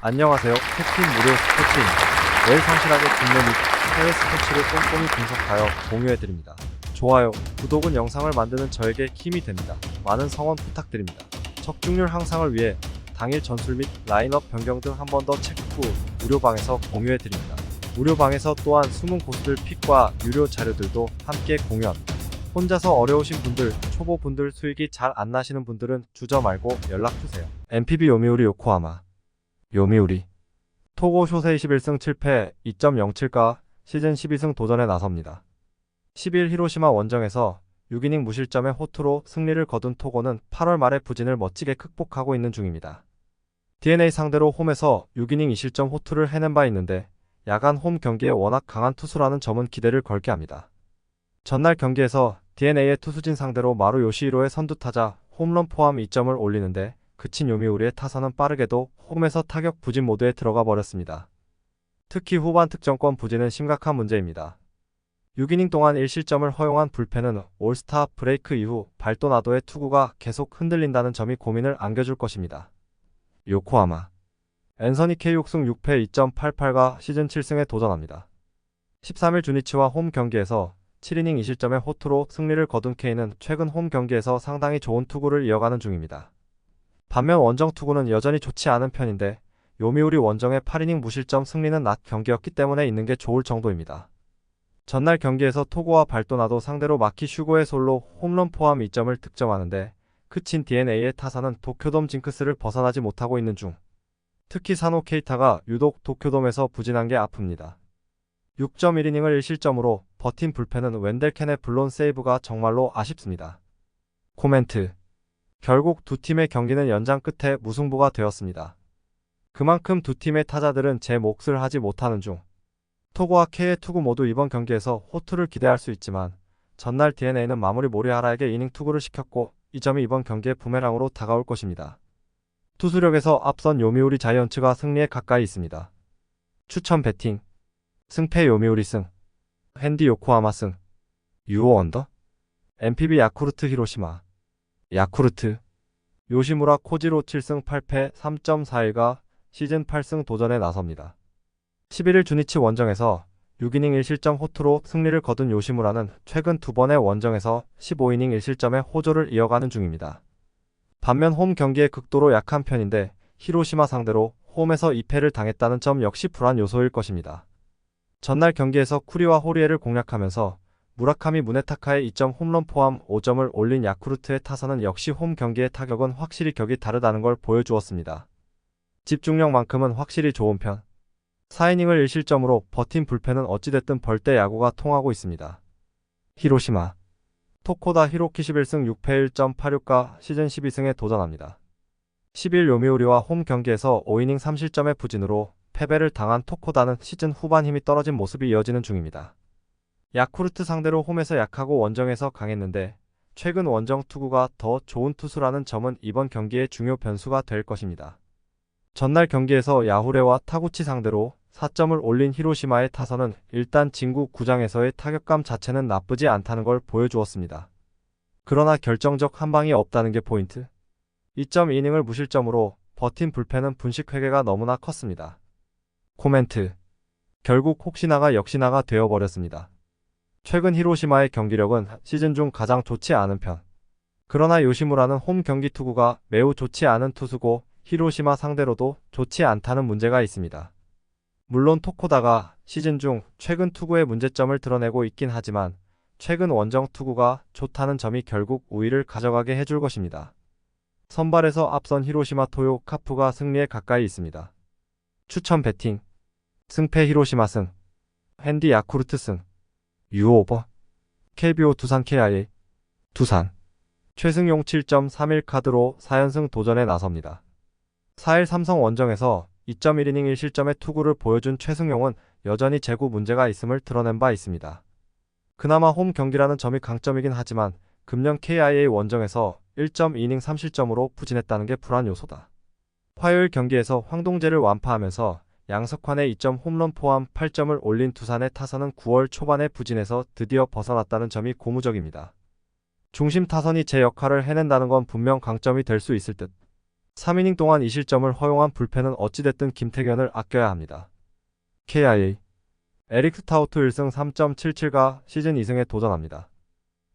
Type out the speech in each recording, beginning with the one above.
안녕하세요. 캡틴 무료 스포츠입니다. 매일 성실하게 국내 및 해외 스포츠를 꼼꼼히 분석하여 공유해드립니다. 좋아요, 구독은 영상을 만드는 저에게 힘이 됩니다. 많은 성원 부탁드립니다. 적중률 향상을 위해 당일 전술 및 라인업 변경 등 한 번 더 체크 후 무료방에서 공유해드립니다. 무료방에서 또한 숨은 고수들 픽과 유료 자료들도 함께 공유합니다. 혼자서 어려우신 분들, 초보분들 수익이 잘 안 나시는 분들은 주저 말고 연락주세요. MPB 요미우리 요코하마 요미우리 토고 쇼세 21승 7패 2.07가 시즌 12승 도전에 나섭니다. 10일 히로시마 원정에서 6이닝 무실점의 호투로 승리를 거둔 토고는 8월 말의 부진을 멋지게 극복하고 있는 중입니다. DNA 상대로 홈에서 6이닝 2실점 호투를 해낸 바 있는데 야간 홈 경기에 워낙 강한 투수라는 점은 기대를 걸게 합니다. 전날 경기에서 DNA의 투수진 상대로 마루 요시히로의 선두타자 홈런 포함 2점을 올리는데 그친 요미우리의 타선은 빠르게도 홈에서 타격 부진 모드에 들어가 버렸습니다. 특히 후반 득점권 부진은 심각한 문제입니다. 6이닝 동안 1실점을 허용한 불펜은 올스타 브레이크 이후 발도나도의 투구가 계속 흔들린다는 점이 고민을 안겨줄 것입니다. 요코하마 앤서니 K 6승 6패 2.88가 시즌 7승에 도전합니다. 13일 주니치와 홈 경기에서 7이닝 2실점의 호투로 승리를 거둔 K는 최근 홈 경기에서 상당히 좋은 투구를 이어가는 중입니다. 반면 원정 투구는 여전히 좋지 않은 편인데 요미우리 원정의 8이닝 무실점 승리는 낮 경기였기 때문에 있는 게 좋을 정도입니다. 전날 경기에서 토고와 발도나도 상대로 마키 슈고의 솔로 홈런 포함 2점을 득점하는데 그친 DNA의 타선은 도쿄돔 징크스를 벗어나지 못하고 있는 중. 특히 사노 케이타가 유독 도쿄돔에서 부진한 게 아픕니다. 6.1이닝을 1실점으로 버틴 불펜은 웬델 켄의 블론 세이브가 정말로 아쉽습니다. 코멘트 결국 두 팀의 경기는 연장 끝에 무승부가 되었습니다. 그만큼 두 팀의 타자들은 제 몫을 하지 못하는 중. 토고와 K의 투구 모두 이번 경기에서 호투를 기대할 수 있지만 전날 DNA는 마무리 모리하라에게 이닝 투구를 시켰고 이 점이 이번 경기의 부메랑으로 다가올 것입니다. 투수력에서 앞선 요미우리 자이언츠가 승리에 가까이 있습니다. 추천 배팅 승패 요미우리 승 핸디 요코하마 승 유오 언더 MPB 야쿠르트 히로시마 야쿠르트 요시무라 코지로 7승 8패 3.41가 시즌 8승 도전에 나섭니다. 11일 주니치 원정에서 6이닝 1실점 호투로 승리를 거둔 요시무라는 최근 두 번의 원정에서 15이닝 1실점의 호조를 이어가는 중입니다. 반면 홈 경기에 극도로 약한 편인데 히로시마 상대로 홈에서 2패를 당했다는 점 역시 불안 요소일 것입니다. 전날 경기에서 쿠리와 호리에를 공략하면서 무라카미 무네타카의 2점 홈런 포함 5점을 올린 야쿠르트의 타선은 역시 홈 경기의 타격은 확실히 격이 다르다는 걸 보여주었습니다. 집중력만큼은 확실히 좋은 편. 4이닝을 1실점으로 버틴 불펜은 어찌됐든 벌떼 야구가 통하고 있습니다. 히로시마 토코다 히로키 11승 6패 1.86가 시즌 12승에 도전합니다. 10일 요미우리와 홈 경기에서 5이닝 3실점의 부진으로 패배를 당한 토코다는 시즌 후반 힘이 떨어진 모습이 이어지는 중입니다. 야쿠르트 상대로 홈에서 약하고 원정에서 강했는데 최근 원정 투구가 더 좋은 투수라는 점은 이번 경기의 중요 변수가 될 것입니다. 전날 경기에서 야후레와 타구치 상대로 4점을 올린 히로시마의 타선은 일단 진구 구장에서의 타격감 자체는 나쁘지 않다는 걸 보여주었습니다. 그러나 결정적 한방이 없다는 게 포인트. 2.2이닝을 무실점으로 버틴 불펜은 분식 회계가 너무나 컸습니다. 코멘트 결국 혹시나가 역시나가 되어버렸습니다. 최근 히로시마의 경기력은 시즌 중 가장 좋지 않은 편. 그러나 요시무라는 홈 경기 투구가 매우 좋지 않은 투수고 히로시마 상대로도 좋지 않다는 문제가 있습니다. 물론 토코다가 시즌 중 최근 투구의 문제점을 드러내고 있긴 하지만 최근 원정 투구가 좋다는 점이 결국 우위를 가져가게 해줄 것입니다. 선발에서 앞선 히로시마 토요 카푸가 승리에 가까이 있습니다. 추천 배팅 승패 히로시마 승 핸디 야쿠르트 승 유오버 KBO 두산 KIA 두산 최승용 7.31 카드로 4연승 도전에 나섭니다. 4일 삼성 원정에서 2.1이닝 1실점의 투구를 보여준 최승용은 여전히 제구 문제가 있음을 드러낸 바 있습니다. 그나마 홈 경기라는 점이 강점이긴 하지만 금년 KIA 원정에서 1.2이닝 3실점으로 부진했다는 게 불안 요소다. 화요일 경기에서 황동재를 완파하면서 양석환의 2점 홈런 포함 8점을 올린 두산의 타선은 9월 초반에 부진해서 드디어 벗어났다는 점이 고무적입니다. 중심 타선이 제 역할을 해낸다는 건 분명 강점이 될 수 있을 듯. 3이닝 동안 2실점을 허용한 불펜은 어찌됐든 김태견을 아껴야 합니다. KIA 에릭 스타우트 1승 3.77가 시즌 2승에 도전합니다.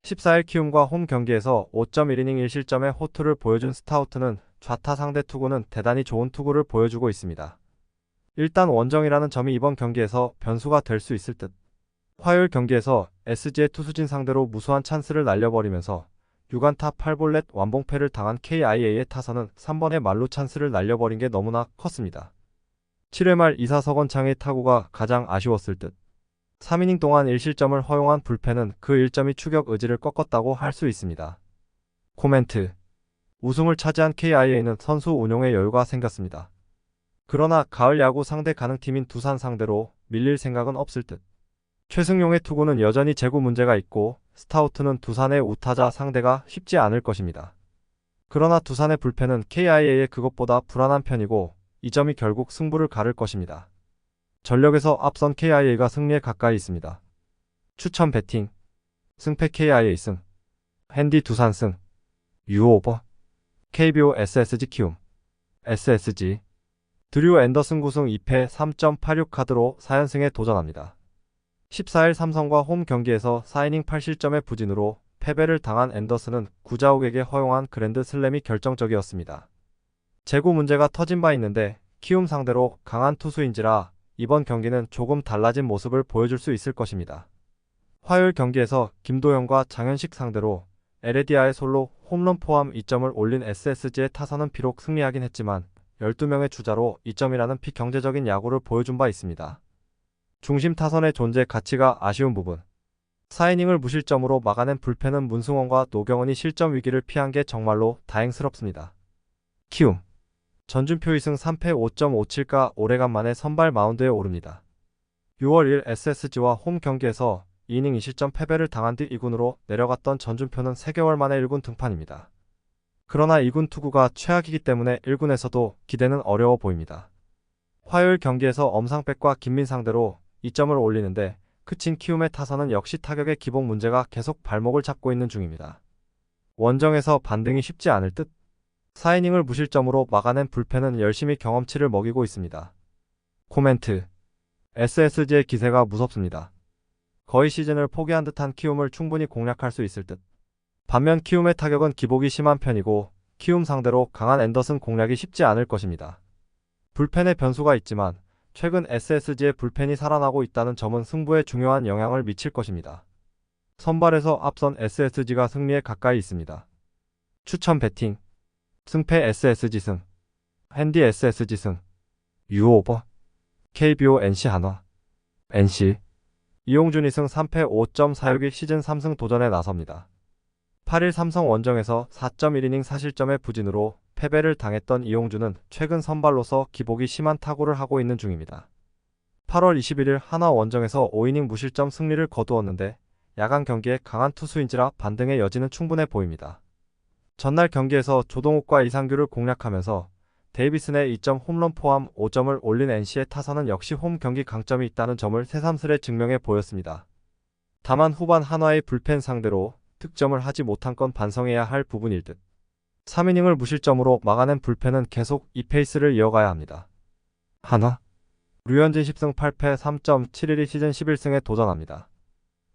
14일 키움과 홈 경기에서 5.1이닝 1실점의 호투를 보여준 스타우트는 좌타 상대 투구는 대단히 좋은 투구를 보여주고 있습니다. 일단 원정이라는 점이 이번 경기에서 변수가 될 수 있을 듯. 화요일 경기에서 SG의 투수진 상대로 무수한 찬스를 날려버리면서 6안타 8볼넷 완봉패를 당한 KIA의 타선은 3번의 말루 찬스를 날려버린 게 너무나 컸습니다. 7회 말 이사 석원창의 타구가 가장 아쉬웠을 듯. 3이닝 동안 1실점을 허용한 불펜은 그 1점이 추격 의지를 꺾었다고 할 수 있습니다. 코멘트. 우승을 차지한 KIA는 선수 운용에 여유가 생겼습니다. 그러나 가을 야구 상대 가능팀인 두산 상대로 밀릴 생각은 없을 듯. 최승용의 투구는 여전히 제구 문제가 있고 스타우트는 두산의 우타자 상대가 쉽지 않을 것입니다. 그러나 두산의 불펜은 KIA의 그것보다 불안한 편이고 이 점이 결국 승부를 가를 것입니다. 전력에서 앞선 KIA가 승리에 가까이 있습니다. 추천 배팅. 승패 KIA 승. 핸디 두산 승. 유오버. KBO SSG 키움. SSG. 드류 앤더슨 9승 2패 3.86 카드로 4연승에 도전합니다. 14일 삼성과 홈 경기에서 4이닝 8실점의 부진으로 패배를 당한 앤더슨은 구자욱에게 허용한 그랜드 슬램이 결정적이었습니다. 제구 문제가 터진 바 있는데 키움 상대로 강한 투수인지라 이번 경기는 조금 달라진 모습을 보여줄 수 있을 것입니다. 화요일 경기에서 김도영과 장현식 상대로 에레디아의 솔로 홈런 포함 2점을 올린 SSG의 타선은 비록 승리하긴 했지만 12명의 주자로 2점이라는 비경제적인 야구를 보여준 바 있습니다. 중심 타선의 존재 가치가 아쉬운 부분. 4이닝을 무실점으로 막아낸 불펜은 문승원과 노경은이 실점 위기를 피한 게 정말로 다행스럽습니다. 키움. 전준표 2승 3패 5.57가 오래간만에 선발 마운드에 오릅니다. 6월 1일 SSG와 홈 경기에서 2이닝 2실점 패배를 당한 뒤 2군으로 내려갔던 전준표는 3개월 만에 1군 등판입니다. 그러나 2군 투구가 최악이기 때문에 1군에서도 기대는 어려워 보입니다. 화요일 경기에서 엄상백과 김민 상대로 2점을 올리는데 그친 키움의 타선은 역시 타격의 기복 문제가 계속 발목을 잡고 있는 중입니다. 원정에서 반등이 쉽지 않을 듯. 4이닝을 무실점으로 막아낸 불펜은 열심히 경험치를 먹이고 있습니다. 코멘트. SSG의 기세가 무섭습니다. 거의 시즌을 포기한 듯한 키움을 충분히 공략할 수 있을 듯. 반면 키움의 타격은 기복이 심한 편이고 키움 상대로 강한 앤더슨 공략이 쉽지 않을 것입니다. 불펜의 변수가 있지만 최근 SSG의 불펜이 살아나고 있다는 점은 승부에 중요한 영향을 미칠 것입니다. 선발에서 앞선 SSG가 승리에 가까이 있습니다. 추천 배팅. 승패 SSG 승. 핸디 SSG 승. 유오버. KBO NC 한화. NC. 이용준 2승 3패 5.46이 시즌 3승 도전에 나섭니다. 8일 삼성 원정에서 4.1이닝 4실점의 부진으로 패배를 당했던 이용준은 최근 선발로서 기복이 심한 타구를 하고 있는 중입니다. 8월 21일 한화 원정에서 5이닝 무실점 승리를 거두었는데 야간 경기에 강한 투수인지라 반등의 여지는 충분해 보입니다. 전날 경기에서 조동욱과 이상규를 공략하면서 데이비슨의 2점 홈런 포함 5점을 올린 NC의 타선은 역시 홈 경기 강점이 있다는 점을 새삼스레 증명해 보였습니다. 다만 후반 한화의 불펜 상대로 득점을 하지 못한 건 반성해야 할 부분일 듯. 3이닝을 무실점으로 막아낸 불펜은 계속 이 페이스를 이어가야 합니다. 한화. 류현진 10승 8패 3.71이 시즌 11승에 도전합니다.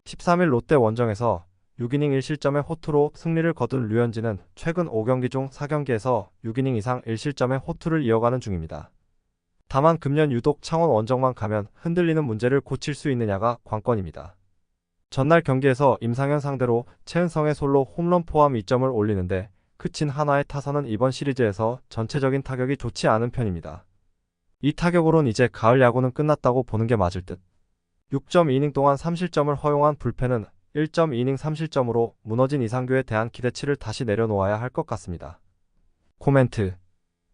13일 롯데 원정에서 6이닝 1실점의 호투로 승리를 거둔 류현진은 최근 5경기 중 4경기에서 6이닝 이상 1실점의 호투를 이어가는 중입니다. 다만 금년 유독 창원 원정만 가면 흔들리는 문제를 고칠 수 있느냐가 관건입니다. 전날 경기에서 임상현 상대로 최은성의 솔로 홈런 포함 2점을 올리는데 그친 한화의 타선은 이번 시리즈에서 전체적인 타격이 좋지 않은 편입니다. 이 타격으론 이제 가을 야구는 끝났다고 보는 게 맞을 듯. 6.2이닝 동안 3실점을 허용한 불펜은 1.2이닝 3실점으로 무너진 이상규에 대한 기대치를 다시 내려놓아야 할 것 같습니다. 코멘트.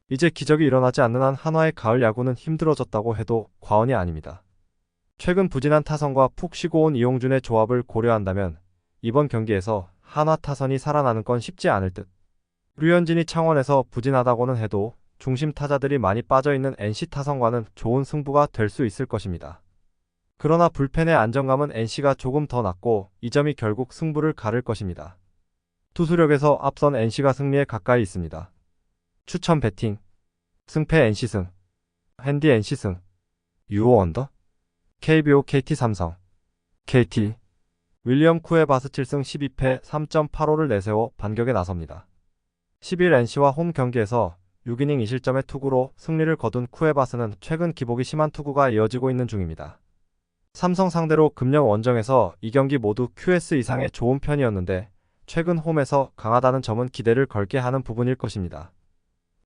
이제 기적이 일어나지 않는 한 한화의 가을 야구는 힘들어졌다고 해도 과언이 아닙니다. 최근 부진한 타선과 푹 쉬고 온 이용준의 조합을 고려한다면 이번 경기에서 한화 타선이 살아나는 건 쉽지 않을 듯. 류현진이 창원에서 부진하다고는 해도 중심 타자들이 많이 빠져있는 NC 타선과는 좋은 승부가 될 수 있을 것입니다. 그러나 불펜의 안정감은 NC가 조금 더 낮고 이 점이 결국 승부를 가를 것입니다. 투수력에서 앞선 NC가 승리에 가까이 있습니다. 추천 배팅. 승패 NC승. 핸디 NC승. 유오 언더. KBO KT 삼성. KT. 윌리엄 쿠에바스 7승 12패 3.85를 내세워 반격에 나섭니다. 10일 NC와 홈 경기에서 6이닝 2실점의 투구로 승리를 거둔 쿠에바스는 최근 기복이 심한 투구가 이어지고 있는 중입니다. 삼성 상대로 금년 원정에서 이 경기 모두 QS 이상의 좋은 편이었는데 최근 홈에서 강하다는 점은 기대를 걸게 하는 부분일 것입니다.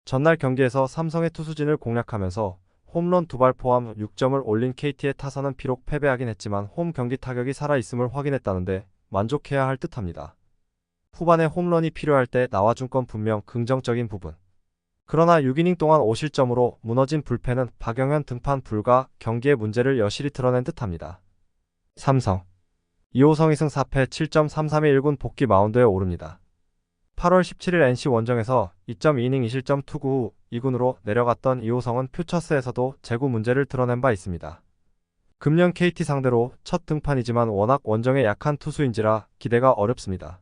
전날 경기에서 삼성의 투수진을 공략하면서 홈런 2발 포함 6점을 올린 KT의 타선은 비록 패배하긴 했지만 홈 경기 타격이 살아있음을 확인했다는데 만족해야 할 듯합니다. 후반에 홈런이 필요할 때 나와준 건 분명 긍정적인 부분. 그러나 6이닝 동안 5실점으로 무너진 불펜은 박영현 등판 불가 경기의 문제를 여실히 드러낸 듯합니다. 삼성. 이호성 2승 4패 7.33의 1군 복귀 마운드에 오릅니다. 8월 17일 NC 원정에서 2.2이닝 2실점 투구 후 2군으로 내려갔던 이호성은 퓨처스에서도 제구 문제를 드러낸 바 있습니다. 금년 KT 상대로 첫 등판이지만 워낙 원정에 약한 투수인지라 기대가 어렵습니다.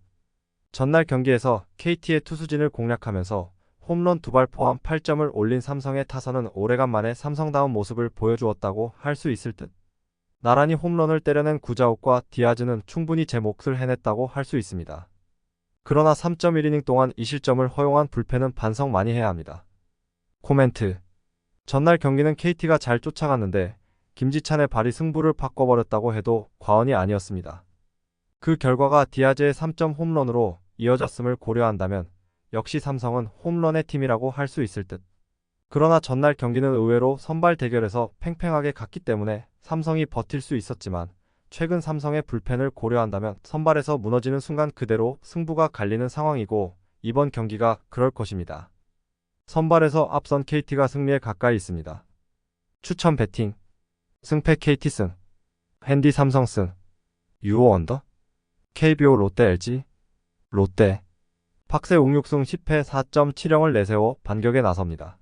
전날 경기에서 KT의 투수진을 공략하면서 홈런 2발 포함 8점을 올린 삼성의 타선은 오래간만에 삼성다운 모습을 보여주었다고 할 수 있을 듯. 나란히 홈런을 때려낸 구자욱과 디아즈는 충분히 제 몫을 해냈다고 할 수 있습니다. 그러나 3.1이닝 동안 2실점을 허용한 불펜은 반성 많이 해야 합니다. 코멘트. 전날 경기는 KT가 잘 쫓아갔는데 김지찬의 발이 승부를 바꿔버렸다고 해도 과언이 아니었습니다. 그 결과가 디아즈의 3점 홈런으로 이어졌음을 고려한다면 역시 삼성은 홈런의 팀이라고 할 수 있을 듯. 그러나 전날 경기는 의외로 선발 대결에서 팽팽하게 갔기 때문에 삼성이 버틸 수 있었지만 최근 삼성의 불펜을 고려한다면 선발에서 무너지는 순간 그대로 승부가 갈리는 상황이고 이번 경기가 그럴 것입니다. 선발에서 앞선 KT가 승리에 가까이 있습니다. 추천 배팅. 승패 KT승. 핸디 삼성승. 유오 언더. KBO 롯데 LG. 롯데. 박세웅 6승 10패 4.70을 내세워 반격에 나섭니다.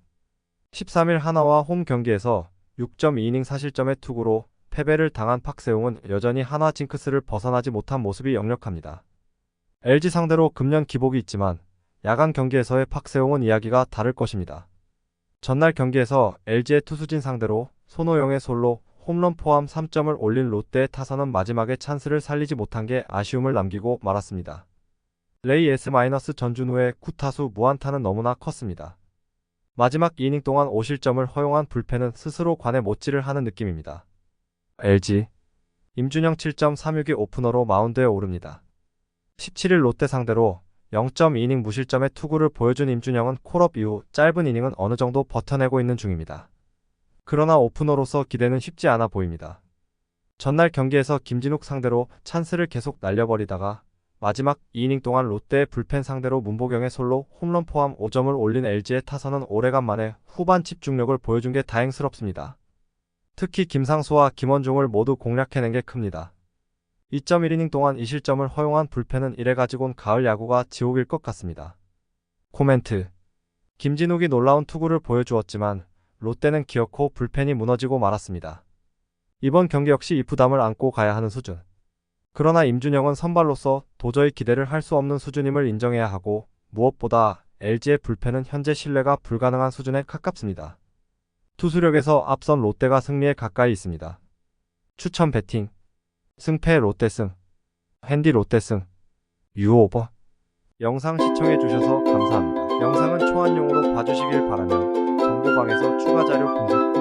13일 하나와 홈 경기에서 6.2이닝 4실점의 투구로 패배를 당한 박세웅은 여전히 한화 징크스를 벗어나지 못한 모습이 역력합니다. LG 상대로 금년 기복이 있지만 야간 경기에서의 박세웅은 이야기가 다를 것입니다. 전날 경기에서 LG의 투수진 상대로 손호영의 솔로 홈런 포함 3점을 올린 롯데의 타선은 마지막에 찬스를 살리지 못한 게 아쉬움을 남기고 말았습니다. 레이 S- 전준우의 9타수 무안타는 너무나 컸습니다. 마지막 2이닝 동안 5실점을 허용한 불펜은 스스로 관에 못질을 하는 느낌입니다. LG. 임준영 7.36이 오프너로 마운드에 오릅니다. 17일 롯데 상대로 0.2이닝 무실점의 투구를 보여준 임준영은 콜업 이후 짧은 이닝은 어느 정도 버텨내고 있는 중입니다. 그러나 오프너로서 기대는 쉽지 않아 보입니다. 전날 경기에서 김진욱 상대로 찬스를 계속 날려버리다가 마지막 2이닝 동안 롯데의 불펜 상대로 문보경의 솔로 홈런 포함 5점을 올린 LG의 타선은 오래간만에 후반 집중력을 보여준 게 다행스럽습니다. 특히 김상수와 김원중을 모두 공략해낸 게 큽니다. 2.1이닝 동안 2실점을 허용한 불펜은 이래가지곤 가을 야구가 지옥일 것 같습니다. 코멘트. 김진욱이 놀라운 투구를 보여주었지만 롯데는 기어코 불펜이 무너지고 말았습니다. 이번 경기 역시 이 부담을 안고 가야 하는 수준. 그러나 임준영은 선발로서 도저히 기대를 할 수 없는 수준임을 인정해야 하고 무엇보다 LG의 불펜은 현재 신뢰가 불가능한 수준에 가깝습니다. 투수력에서 앞선 롯데가 승리에 가까이 있습니다. 추천 배팅. 승패 롯데승. 핸디 롯데승. 유오버. 영상 시청해주셔서 감사합니다. 영상은 초안용으로 봐주시길 바라며 정보방에서 추가 자료 분석